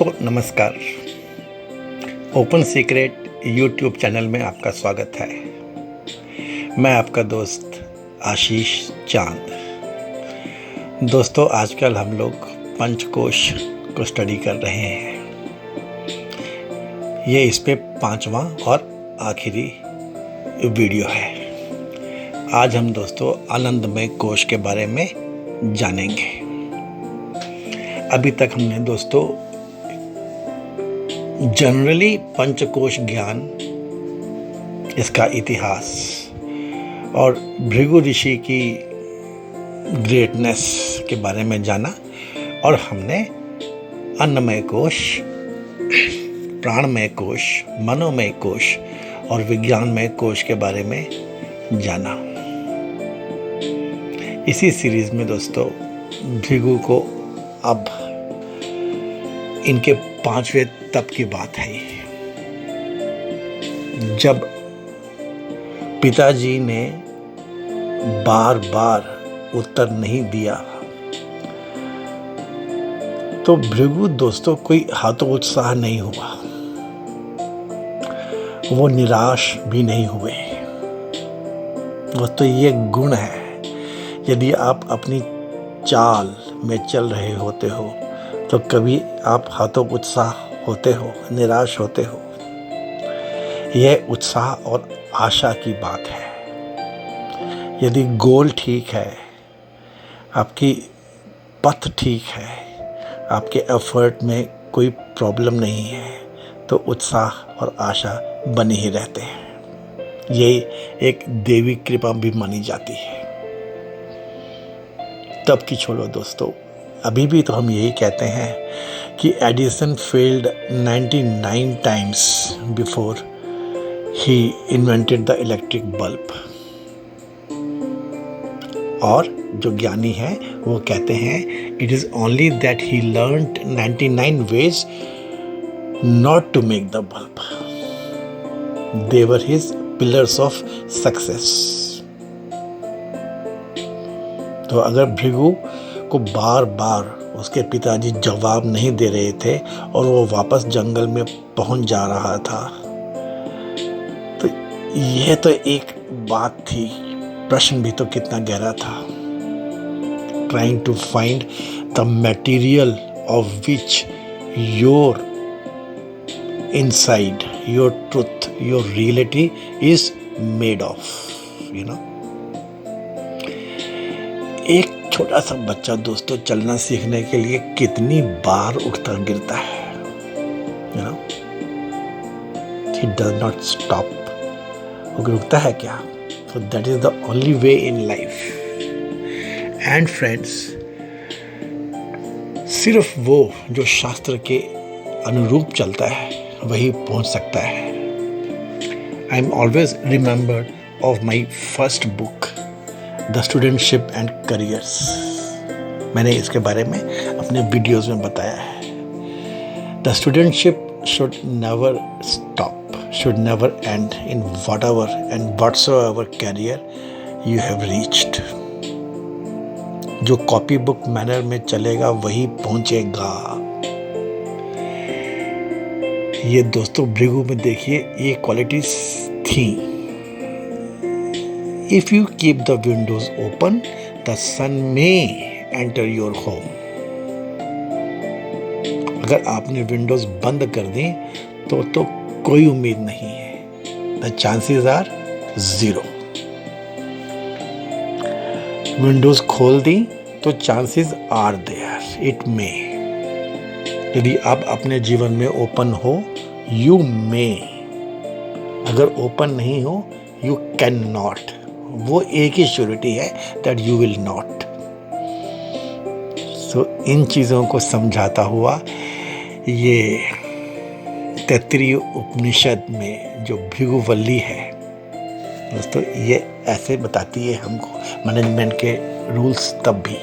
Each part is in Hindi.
तो नमस्कार। ओपन सीक्रेट यूट्यूब चैनल में आपका स्वागत है। मैं आपका दोस्त आशीष चांद। दोस्तों, आजकल हम लोग पंचकोश को स्टडी कर रहे हैं। ये इस पे 5वां और आखिरी वीडियो है। आज हम दोस्तों आनंदमय कोश के बारे में जानेंगे। अभी तक हमने दोस्तों जनरली पंचकोश ज्ञान, इसका इतिहास और भृगु ऋषि की ग्रेटनेस के बारे में जाना, और हमने अन्नमय कोश, प्राणमय कोश, मनोमय कोश और विज्ञानमय कोश के बारे में जाना। इसी सीरीज में दोस्तों भृगु को अब इनके 5वें तप की बात है। जब पिताजी ने बार बार उत्तर नहीं दिया तो भृगु दोस्तों कोई हतोत्साह नहीं हुआ, वो निराश भी नहीं हुए। दोस्तों, ये गुण है। यदि आप अपनी चाल में चल रहे होते हो तो कभी आप हतोत्साह होते हो, निराश होते हो। यह उत्साह और आशा की बात है। यदि गोल ठीक है, आपकी पथ ठीक है, आपके एफर्ट में कोई प्रॉब्लम नहीं है, तो उत्साह और आशा बने ही रहते हैं। ये एक देवी कृपा भी मानी जाती है। तब की छोड़ो दोस्तों, अभी भी तो हम यही कहते हैं कि Edison failed 99 times before he invented the electric bulb. और जो ज्ञानी है वो कहते हैं it is only that he learned 99 ways not to make the bulb. They were his pillars of success. तो अगर भृगु को बार बार उसके पिताजी जवाब नहीं दे रहे थे और वो वापस जंगल में पहुंच जा रहा था, तो यह तो एक बात थी। प्रश्न भी तो कितना गहरा था। Trying to find the material of which your inside, your truth, your reality is made of, you know. एक छोटा सा बच्चा दोस्तों चलना सीखने के लिए कितनी बार उठता गिरता है, you know. He does not stop. वो रुकता है क्या? So that is the only way in life. And friends, सिर्फ वो जो शास्त्र के अनुरूप चलता है वही पहुंच सकता है। I am always remembered of my first book the studentship and careers. मैंने इसके बारे में अपने वीडियोस में बताया है। The studentship should never stop, should never end in whatever and whatsoever career you have reached. जो कॉपी बुक मैनर में चलेगा वही पहुंचेगा। ये दोस्तों भृगु में देखिए ये क्वालिटीज थी। If you keep the windows open, the sun may enter your home. अगर आपने विंडोज बंद कर दी तो कोई उम्मीद नहीं है। The chances are 0. विंडोज खोल दी तो chances are there, it may. यदि आप अपने जीवन में ओपन हो, यू मे। अगर ओपन नहीं हो, यू कैन नॉट। वो एक ही श्योरिटी है दैट यू विल नॉट। सो इन चीज़ों को समझाता हुआ ये तैत्तिरीय उपनिषद में जो भृगुवल्ली है दोस्तों, ये ऐसे बताती है हमको मैनेजमेंट के रूल्स। तब भी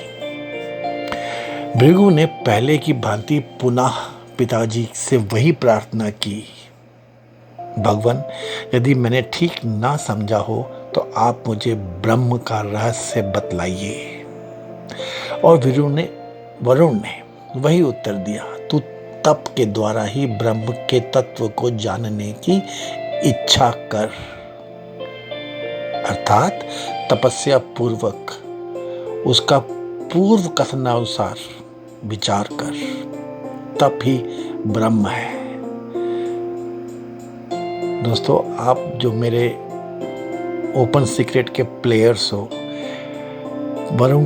भृगु ने पहले की भांति पुनः पिताजी से वही प्रार्थना की, भगवान, यदि मैंने ठीक ना समझा हो तो आप मुझे ब्रह्म का रहस्य बतलाइए। और वरुण ने वही उत्तर दिया, तू तप के द्वारा ही ब्रह्म के तत्व को जानने की इच्छा कर, अर्थात तपस्या पूर्वक उसका पूर्व कथनानुसार विचार कर, तप ही ब्रह्म है। दोस्तों, आप जो मेरे ओपन सीक्रेट के प्लेयर्स हो, वरुण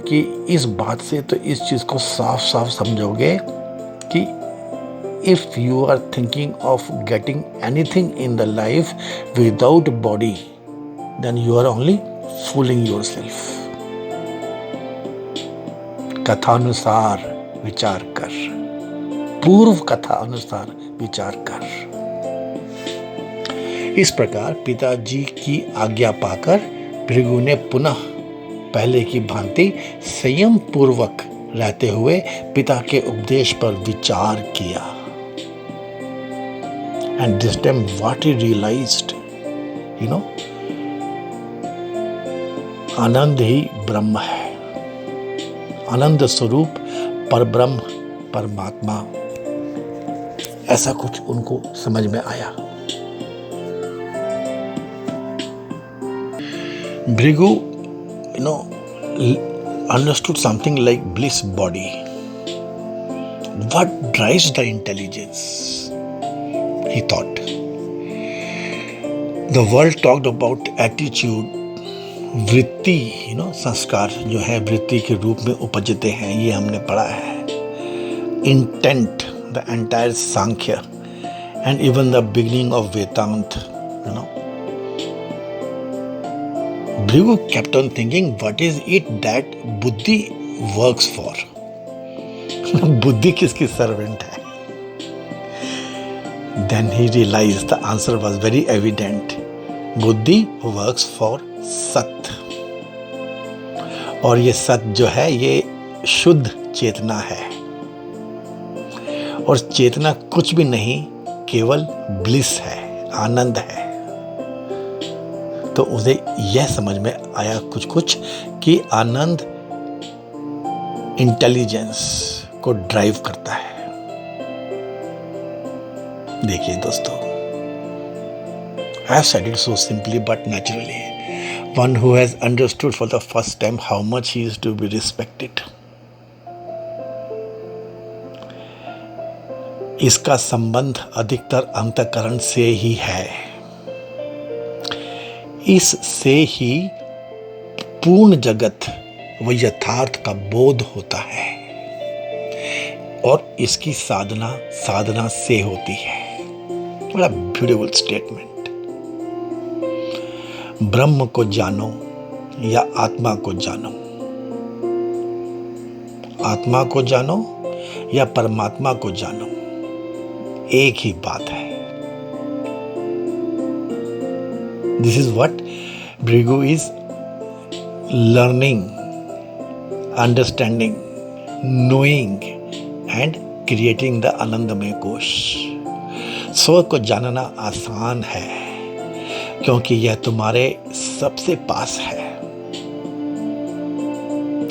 की इस बात से तो इस चीज को साफ साफ समझोगे कि if you are thinking of getting anything in the life without body, then you are only fooling yourself. कथानुसार विचार कर, पूर्व कथा अनुसार विचार कर। इस प्रकार पिताजी की आज्ञा पाकर भृगु ने पुनः पहले की भांति संयम पूर्वक रहते हुए पिता के उपदेश पर विचार किया। And this time what he realised, आनंद ही ब्रह्म है, आनंद स्वरूप परब्रह्म परमात्मा, ऐसा कुछ उनको समझ में आया। Bhrigu, understood something like bliss body. What drives the intelligence? He thought. The world talked about attitude, वृत्ति, संस्कार जो है वृत्ति के रूप में उपजते हैं, ये हमने पढ़ा है। Intent, the entire Sankhya, and even the beginning of Vedanta, Bhrigu kept on thinking, what is it that buddhi works for? बुद्धि किसकी सर्वेंट है? Then he realized the answer was very evident. बुद्धि works for सत, और ये सत जो है ये शुद्ध चेतना है, और चेतना कुछ भी नहीं, केवल ब्लिस है, आनंद है। तो उसे यह समझ में आया कुछ कि आनंद इंटेलिजेंस को ड्राइव करता है। देखिए दोस्तों, I have said it so simply but naturally. One who has understood for the first time how much he is to be respected. इसका संबंध अधिकतर अंतःकरण से ही है। इससे ही पूर्ण जगत व यथार्थ का बोध होता है, और इसकी साधना से होती है। बड़ा ब्यूटीफुल स्टेटमेंट। ब्रह्म को जानो या आत्मा को जानो, आत्मा को जानो या परमात्मा को जानो, एक ही बात है। This is what Bhrigu is learning, understanding, knowing and creating the आनंदमय कोश। स्व को जानना आसान है क्योंकि यह तुम्हारे सबसे पास है।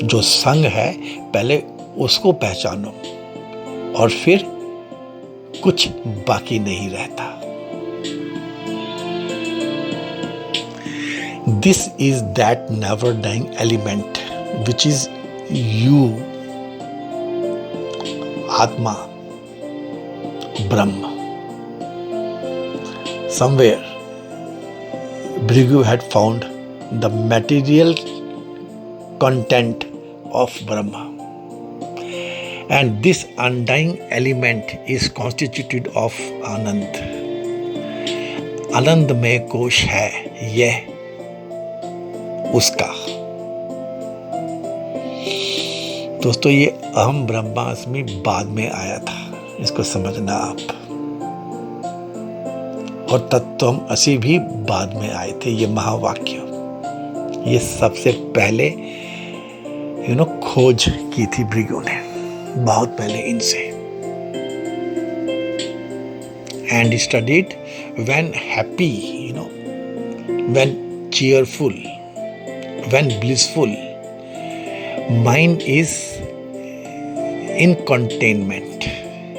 जो संग है पहले उसको पहचानो और फिर कुछ बाकी नहीं रहता। This is that never dying element which is you, Atma, Brahma. Somewhere Bhrigu had found the material content of Brahma, and this undying element is constituted of Anand. आनंदमय कोश है यह उसका। दोस्तों, ये अहम ब्रह्मास्मि बाद में आया था, इसको समझना आप। और तत्वम असि भी बाद में आए थे, ये महावाक्य। ये सबसे पहले खोज की थी भृगु ने, बहुत पहले इनसे। And studied when happy, when cheerful, when blissful, mind is in containment,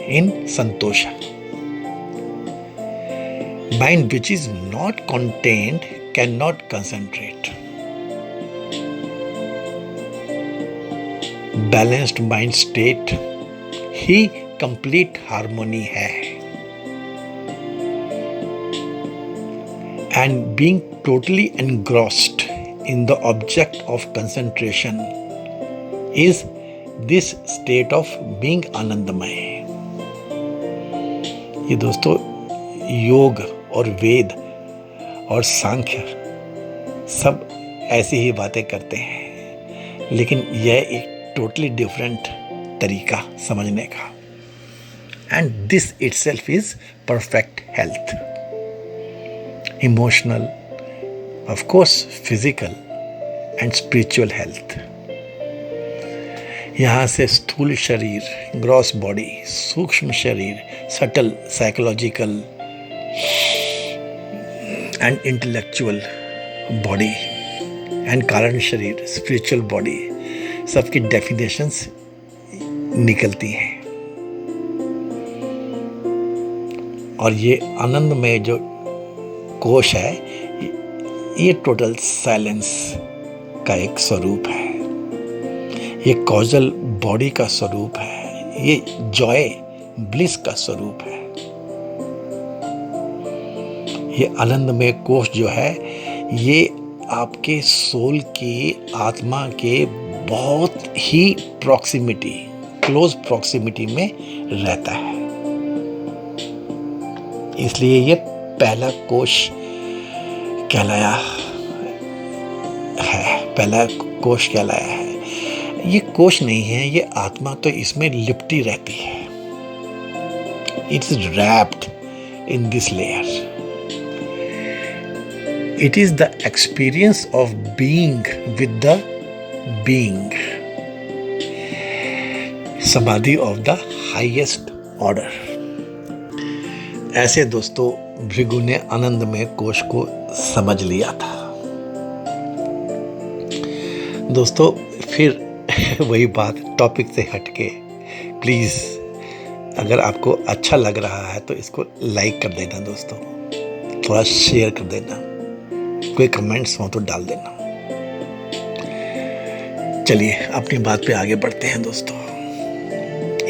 in santosha. Mind which is not contained cannot concentrate. Balanced mind state he complete harmony है. And being totally engrossed in the object of concentration is this state of being आनंदमय. ये दोस्तों योग और वेद और सांख्य सब ऐसी ही बातें करते हैं, लेकिन यह एक टोटली डिफरेंट तरीका समझने का. And this itself is perfect health, emotional, of course physical and spiritual health. यहाँ से स्थूल शरीर, ग्रॉस बॉडी, सूक्ष्म शरीर, subtle psychological and intellectual body and कारण शरीर, स्पिरिचुअल बॉडी, सबकी डेफिनेशंस निकलती हैं. और ये आनंद में जो कोश है, ये टोटल साइलेंस का एक स्वरूप है, ये कॉजल बॉडी का स्वरूप है, ये जॉय ब्लिस का स्वरूप है. ये आनंदमय कोश जो है, ये आपके सोल की, आत्मा के बहुत ही प्रॉक्सिमिटी, क्लोज प्रॉक्सिमिटी में रहता है. इसलिए ये पहला कोश कहलाया है, पहला कोश कहलाया है. ये कोश नहीं है, ये आत्मा तो इसमें लिपटी रहती है. It's wrapped in this layer. It is the experience of being with the being. समाधि of the highest order. ऐसे दोस्तों भृगु ने आनंदमय कोश को समझ लिया था. दोस्तों फिर वही बात, टॉपिक से हटके, प्लीज अगर आपको अच्छा लग रहा है तो इसको लाइक कर देना दोस्तों, थोड़ा शेयर कर देना, कोई कमेंट्स हो तो डाल देना. चलिए अपनी बात पे आगे बढ़ते हैं दोस्तों.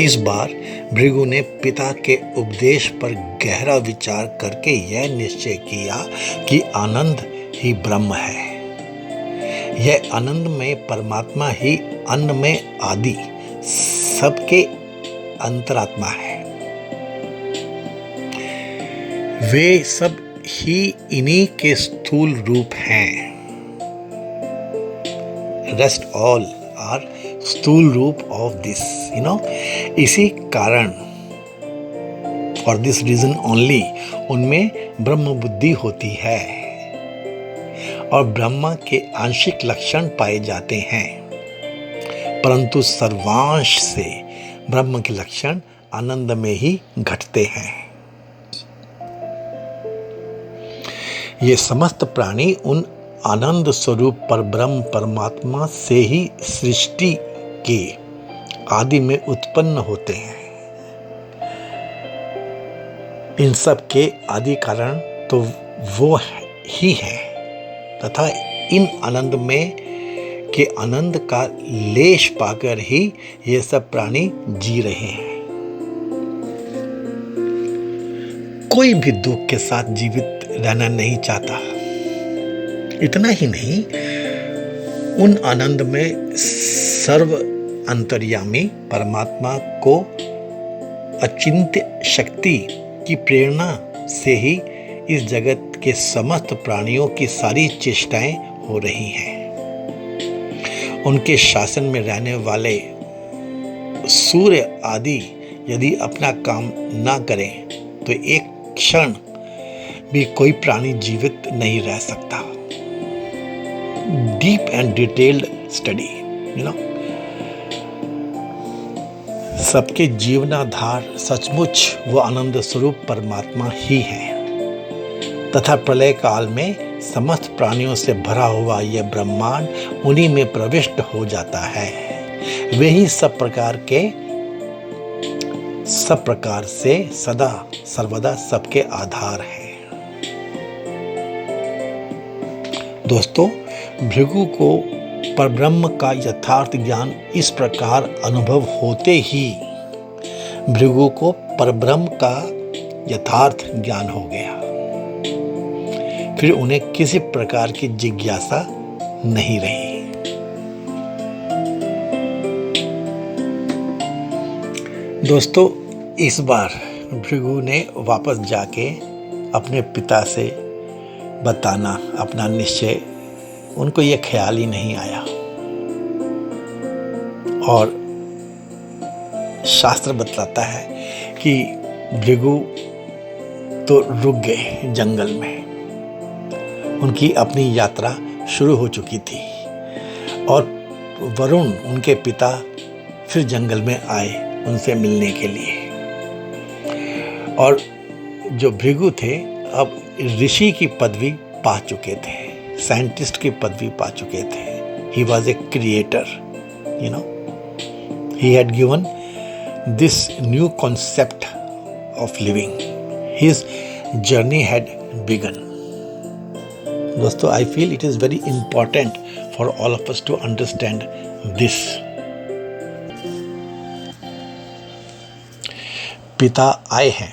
इस बार भृगु ने पिता के उपदेश पर गहरा विचार करके यह निश्चय किया कि आनंद ही ब्रह्म है. यह आनंद में परमात्मा ही अन्न में आदि सबके अंतरात्मा है. वे सब ही इन्हीं के स्थूल रूप हैं. रेस्ट ऑल आर स्थूल रूप ऑफ दिस, इसी कारण, फॉर दिस रीजन ओनली, उनमें ब्रह्म बुद्धि होती है और ब्रह्मा के आंशिक लक्षण पाए जाते हैं, परंतु सर्वांश से ब्रह्म के लक्षण आनंद में ही घटते हैं. ये समस्त प्राणी उन आनंद स्वरूप पर ब्रह्म परमात्मा से ही सृष्टि के आदि में उत्पन्न होते हैं. इन सब के आदि कारण तो वो ही है तथा इन आनंद में के आनंद का लेश पाकर ही ये सब प्राणी जी रहे हैं. कोई भी दुख के साथ जीवित रहना नहीं चाहता. इतना ही नहीं, उन आनंद में सर्व अंतर्यामी परमात्मा को अचिंत्य शक्ति की प्रेरणा से ही इस जगत के समस्त प्राणियों की सारी चेष्टाएं हो रही हैं. उनके शासन में रहने वाले सूर्य आदि यदि अपना काम ना करें तो एक क्षण भी कोई प्राणी जीवित नहीं रह सकता. डीप एंड डिटेल्ड स्टडी, सबके जीवनाधार सचमुच वो आनंद स्वरूप परमात्मा ही है तथा प्रलय काल में समस्त प्राणियों से भरा हुआ यह ब्रह्मांड उन्हीं में प्रविष्ट हो जाता है. वे ही सब प्रकार के सब प्रकार से सदा सर्वदा सबके आधार है। दोस्तों, भृगु को परब्रह्म का यथार्थ ज्ञान इस प्रकार अनुभव होते ही भृगु को परब्रह्म का यथार्थ ज्ञान हो गया। फिर उन्हें किसी प्रकार की जिज्ञासा नहीं रही। दोस्तों, इस बार भृगु ने वापस जाके अपने पिता से बताना अपना निश्चय, उनको ये ख्याल ही नहीं आया और शास्त्र बतलाता है कि भृगु तो रुक गए जंगल में। उनकी अपनी यात्रा शुरू हो चुकी थी और वरुण उनके पिता फिर जंगल में आए उनसे मिलने के लिए। और जो भृगु थे अब ऋषि की पदवी पा चुके थे, साइंटिस्ट की पदवी पा चुके थे। He was a creator, you know, he had given this new concept of living. His journey had begun. दोस्तों, I feel it is very important for all of us to understand this. पिता आए हैं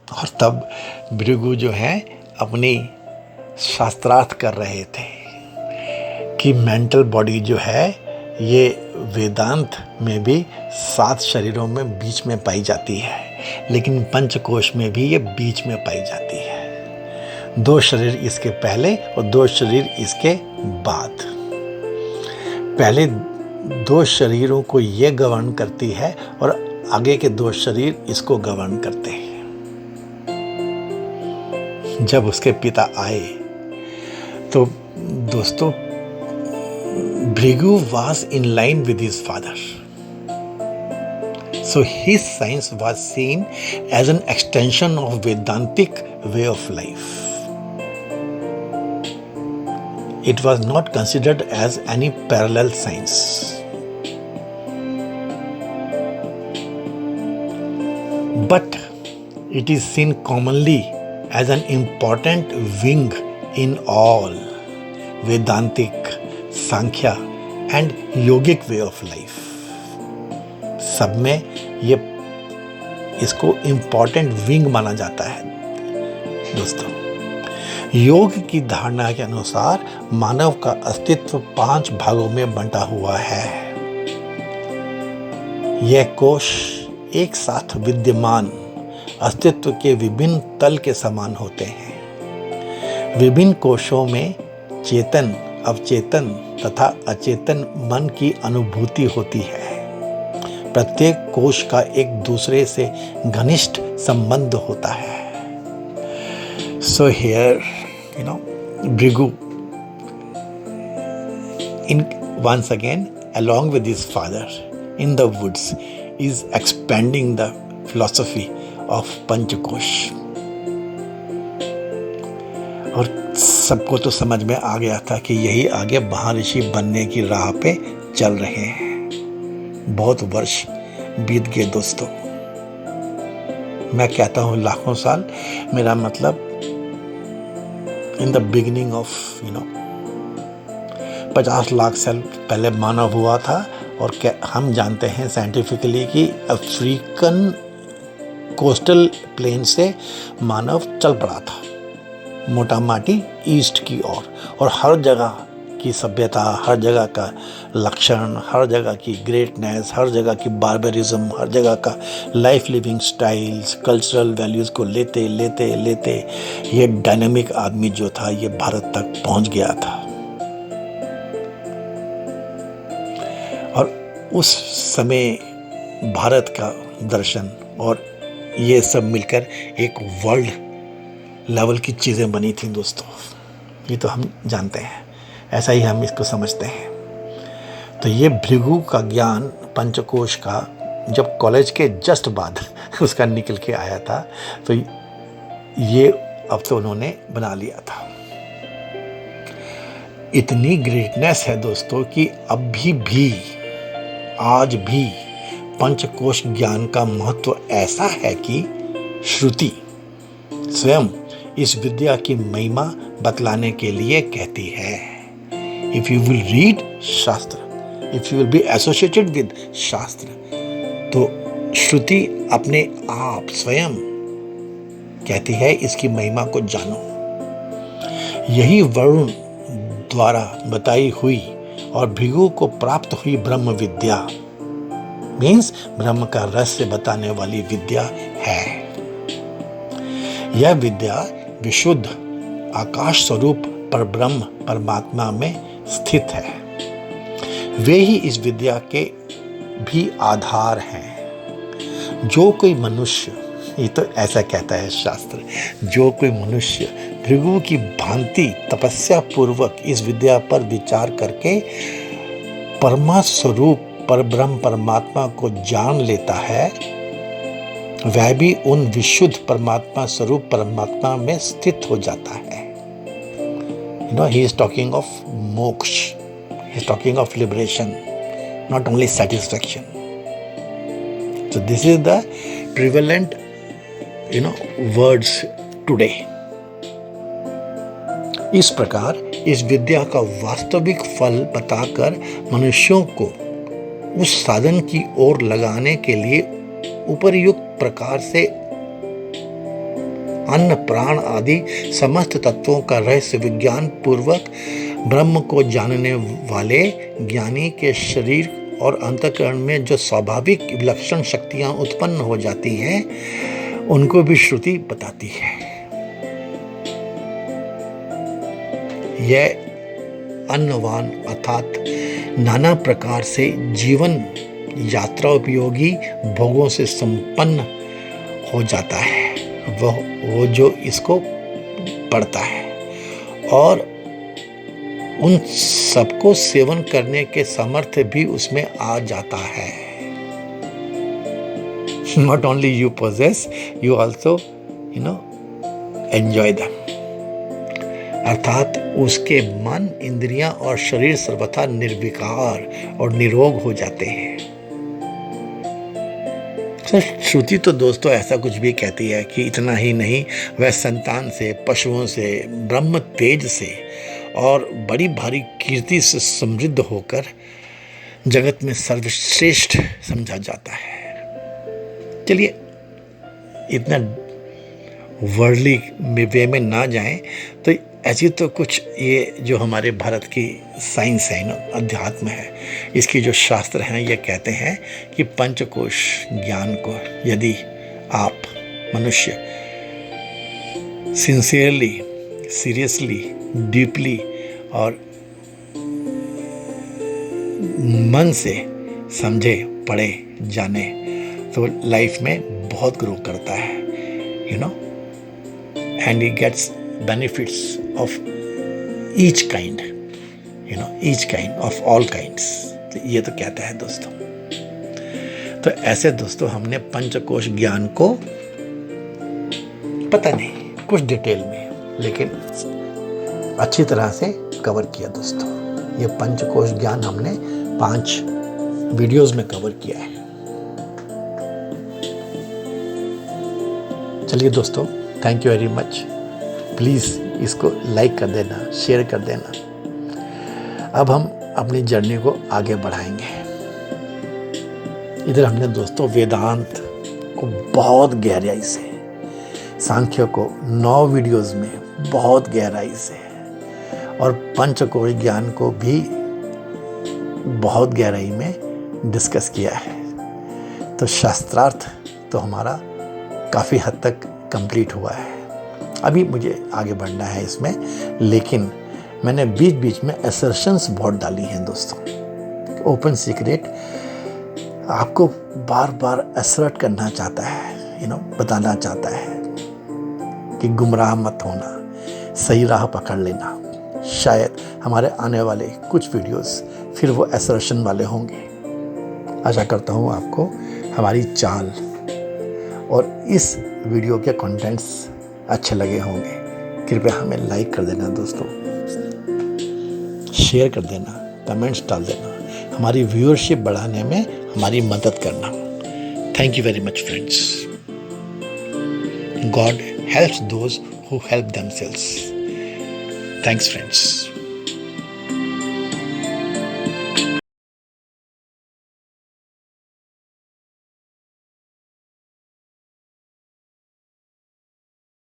और तब भृगु जो है अपनी शास्त्रार्थ कर रहे थे कि मेंटल बॉडी जो है ये वेदांत में भी 7 शरीरों में बीच में पाई जाती है, लेकिन पंचकोश में भी ये बीच में पाई जाती है। 2 शरीर इसके पहले और 2 शरीर इसके बाद। पहले 2 शरीरों को ये गवर्न करती है और आगे के 2 शरीर इसको गवर्न करते हैं। जब उसके पिता आए तो दोस्तों, Bhrigu was in line with his father. So his science was seen as an extension of Vedantic way of life. It was not considered as any parallel science. But it is seen commonly as an important wing in all Vedantic, Sankhya and yogic way of life. सब में ये इसको important wing माना जाता है। दोस्तों, योग की धारणा के अनुसार मानव का अस्तित्व 5 भागों में बंटा हुआ है। यह कोश एक साथ विद्यमान अस्तित्व के विभिन्न तल के समान होते हैं। विभिन्न कोशों में चेतन, अवचेतन तथा अचेतन मन की अनुभूति होती है। प्रत्येक कोश का एक दूसरे से घनिष्ठ संबंध होता है। So here, you know, Bhrigu, once again, along with his father in the woods, is expanding the philosophy of पंचकोश। और सबको तो समझ में आ गया था कि यही आगे महाऋषि बनने की राह पे चल रहे हैं। बहुत वर्ष बीत गए दोस्तों। मैं कहता हूँ लाखों साल, मेरा मतलब in the beginning of 50 lakh साल पहले मानव हुआ था। और क्या हम जानते हैं साइंटिफिकली कि अफ्रीकन कोस्टल प्लेन से मानव चल पड़ा था मोटा माटी ईस्ट की ओर। और हर जगह की सभ्यता, हर जगह का लक्षण, हर जगह की ग्रेटनेस, हर जगह की बार्बरिज्म, हर जगह का life living styles, cultural values को लेते लेते लेते ये डायनामिक आदमी जो था ये भारत तक पहुंच गया था। और उस समय भारत का दर्शन और ये सब मिलकर एक वर्ल्ड लेवल की चीज़ें बनी थी दोस्तों। ये तो हम जानते हैं, ऐसा ही हम इसको समझते हैं। तो ये भृगु का ज्ञान पंचकोश का जब कॉलेज के जस्ट बाद उसका निकल के आया था, तो ये अब तो उन्होंने बना लिया था। इतनी ग्रेटनेस है दोस्तों कि अभी भी आज भी पंचकोश ज्ञान का महत्व ऐसा है कि श्रुति स्वयं इस विद्या की महिमा बतलाने के लिए कहती है। इफ यू विल रीड शास्त्र, if you will be associated with शास्त्र, तो श्रुति अपने आप स्वयं कहती है इसकी महिमा को जानो। यही वरुण द्वारा बताई हुई और भृगु को प्राप्त हुई ब्रह्म विद्या मीन्स ब्रह्म का रहस्य बताने वाली विद्या है। यह विद्या विशुद्ध आकाश स्वरूप परब्रह्म परमात्मा में स्थित है। वे ही इस विद्या के भी आधार हैं। जो कोई मनुष्य, ये तो ऐसा कहता है शास्त्र, जो कोई मनुष्य भृगु की भांति तपस्या पूर्वक इस विद्या पर विचार करके परमा स्वरूप परब्रह्म परमात्मा को जान लेता है, वह भी उन विशुद्ध परमात्मा स्वरूप परमात्मा में स्थित हो जाता है। He is talking of moksha, he is talking of liberation, not only satisfaction. So this is the prevalent words today. इस प्रकार इस विद्या का वास्तविक फल बताकर मनुष्यों को उस साधन की ओर लगाने के लिए उपर्युक्त प्रकार से अन्न प्राण आदि समस्त तत्वों का रहस्य विज्ञान पूर्वक ब्रह्म को जानने वाले ज्ञानी के शरीर और अंतःकरण में जो स्वाभाविक विलक्षण शक्तियां उत्पन्न हो जाती हैं, उनको भी श्रुति बताती है। यह अन्नवान अर्थात नाना प्रकार से जीवन यात्रा उपयोगी भोगों से संपन्न हो जाता है। वो जो इसको पढ़ता है और उन सबको सेवन करने के सामर्थ्य भी उसमें आ जाता है। Not only you possess, you also enjoy them. अर्थात उसके मन, इंद्रियां और शरीर सर्वथा निर्विकार और निरोग हो जाते हैं। श्रुति तो दोस्तों ऐसा कुछ भी कहती है कि इतना ही नहीं, वह संतान से, पशुओं से, ब्रह्म तेज से और बड़ी भारी कीर्ति से समृद्ध होकर जगत में सर्वश्रेष्ठ समझा जाता है। चलिए इतना वर्ल्डली वे में ना जाएं, तो ऐसी तो कुछ ये जो हमारे भारत की साइंस है अध्यात्म है, इसकी जो शास्त्र हैं ये कहते हैं कि पंचकोश ज्ञान को यदि आप मनुष्य सिंसियरली, सीरियसली, डीपली और मन से समझे, पढ़े, जाने, तो लाइफ में बहुत ग्रो करता है, and he gets benefits of each kind, each kind of all kinds. तो ये तो कहता है दोस्तों। तो ऐसे दोस्तों हमने पंचकोश ज्ञान को पता नहीं कुछ डिटेल में, लेकिन अच्छी तरह से कवर किया दोस्तों। ये पंचकोश ज्ञान हमने 5 वीडियोस में कवर किया है। चलिए दोस्तों, thank you very much. Please इसको लाइक कर देना, शेयर कर देना। अब हम अपनी जर्नी को आगे बढ़ाएंगे। इधर हमने दोस्तों वेदांत को बहुत गहराई से, सांख्य को 9 वीडियोस में बहुत गहराई से, और पंचकोश ज्ञान को भी बहुत गहराई में डिस्कस किया है। तो शास्त्रार्थ तो हमारा काफ़ी हद तक कंप्लीट हुआ है। अभी मुझे आगे बढ़ना है इसमें, लेकिन मैंने बीच बीच में असर्शंस बहुत डाली हैं दोस्तों। ओपन सीक्रेट आपको बार बार असर्ट करना चाहता है, बताना चाहता है कि गुमराह मत होना, सही राह पकड़ लेना। शायद हमारे आने वाले कुछ वीडियोस फिर वो असर्शन वाले होंगे। आशा करता हूँ आपको हमारी चाल और इस वीडियो के कंटेंट्स अच्छे लगे होंगे। कृपया हमें लाइक कर देना दोस्तों, शेयर कर देना, कमेंट्स डाल देना, हमारी व्यूअरशिप बढ़ाने में हमारी मदद करना। Thank you very much, friends. God helps those who help themselves. Thanks, friends.